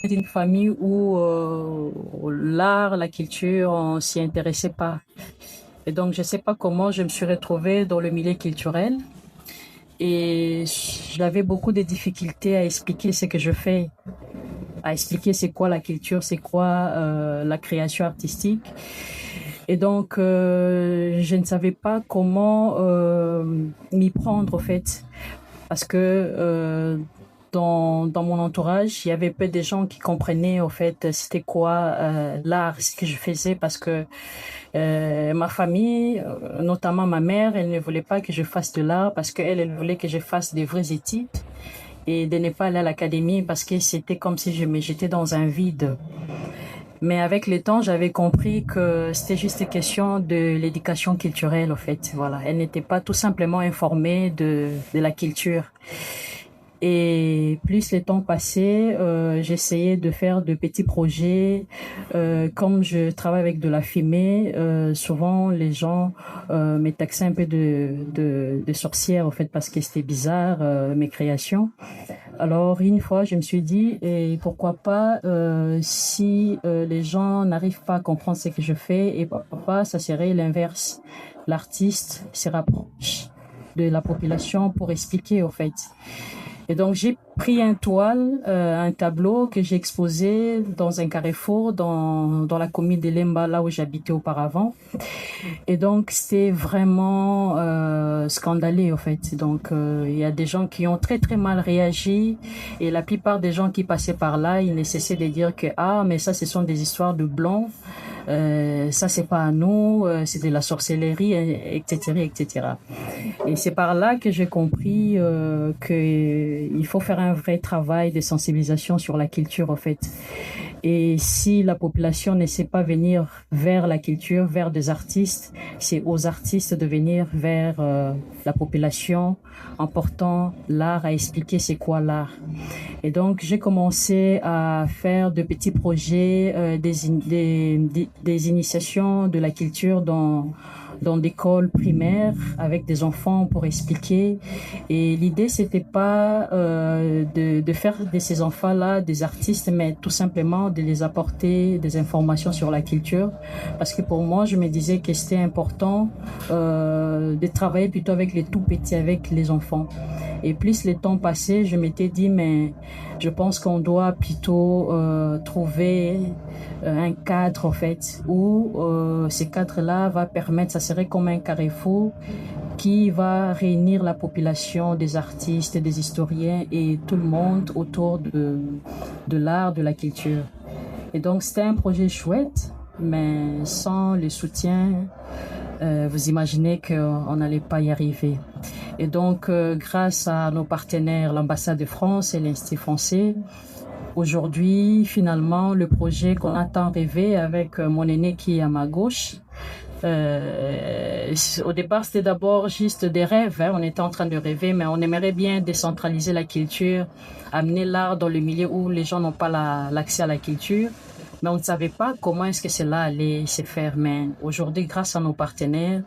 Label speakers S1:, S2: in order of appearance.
S1: d'une famille où l'art, la culture, on s'y intéressait pas. Et donc, je sais pas comment je me suis retrouvée dans le milieu culturel et j'avais beaucoup de difficultés à expliquer ce que je fais, à expliquer c'est quoi la culture, c'est quoi la création artistique. Et donc, je ne savais pas comment m'y prendre, au fait, parce que dans mon entourage, il y avait peu de gens qui comprenaient, au fait, c'était quoi l'art, ce que je faisais, parce que ma famille, notamment ma mère, elle ne voulait pas que je fasse de l'art, parce qu'elle, elle voulait que je fasse des vraies études et de ne pas aller à l'académie, parce que c'était comme si j'étais dans un vide. Mais avec le temps, j'avais compris que c'était juste question de l'éducation culturelle, en fait. Voilà. Elle n'était pas tout simplement informée de la culture. Et plus le temps passait, j'essayais de faire de petits projets. Comme je travaille avec de la fumée, souvent les gens me taxaient un peu de sorcière, en fait, parce que c'était bizarre, mes créations. Alors, une fois, je me suis dit, et pourquoi pas, si les gens n'arrivent pas à comprendre ce que je fais, et pourquoi pas, ça serait l'inverse. L'artiste se rapproche de la population pour expliquer, au fait. Et donc, j'ai pris un tableau que j'ai exposé dans un carrefour dans la commune de Lemba, là où j'habitais auparavant. Et donc, c'est vraiment scandaleux, en fait. Donc, il y a des gens qui ont très, très mal réagi. Et la plupart des gens qui passaient par là, ils ne cessaient de dire que, ah, mais ça, ce sont des histoires de blancs. Ça, c'est pas à nous, c'est de la sorcellerie, etc., etc. Et c'est par là que j'ai compris qu'il faut faire un vrai travail de sensibilisation sur la culture, en fait. Et si la population ne sait pas venir vers la culture, vers des artistes, c'est aux artistes de venir vers la population en portant l'art, à expliquer c'est quoi l'art. Et donc, j'ai commencé à faire de petits projets, des initiations de la culture dans d'écoles primaires avec des enfants pour expliquer. Et l'idée, c'était pas de faire de ces enfants-là des artistes, mais tout simplement de les apporter des informations sur la culture. Parce que pour moi, je me disais que c'était important de travailler plutôt avec les tout petits, avec les enfants. Et plus le temps passait, je m'étais dit, mais je pense qu'on doit plutôt trouver un cadre, en fait, où ce cadre-là va permettre, ça serait comme un carrefour qui va réunir la population des artistes, des historiens et tout le monde autour de l'art, de la culture. Et donc, c'était un projet chouette, mais sans le soutien, vous imaginez qu'on n'allait pas y arriver. Et donc, grâce à nos partenaires, l'ambassade de France et l'Institut français, aujourd'hui, finalement, le projet qu'on a tant rêvé avec mon aîné qui est à ma gauche, au départ, c'était d'abord juste des rêves. Hein. On était en train de rêver, mais on aimerait bien décentraliser la culture, amener l'art dans le milieu où les gens n'ont pas l'accès à la culture. Mais on ne savait pas comment est-ce que cela allait se faire. Mais aujourd'hui, grâce à nos partenaires,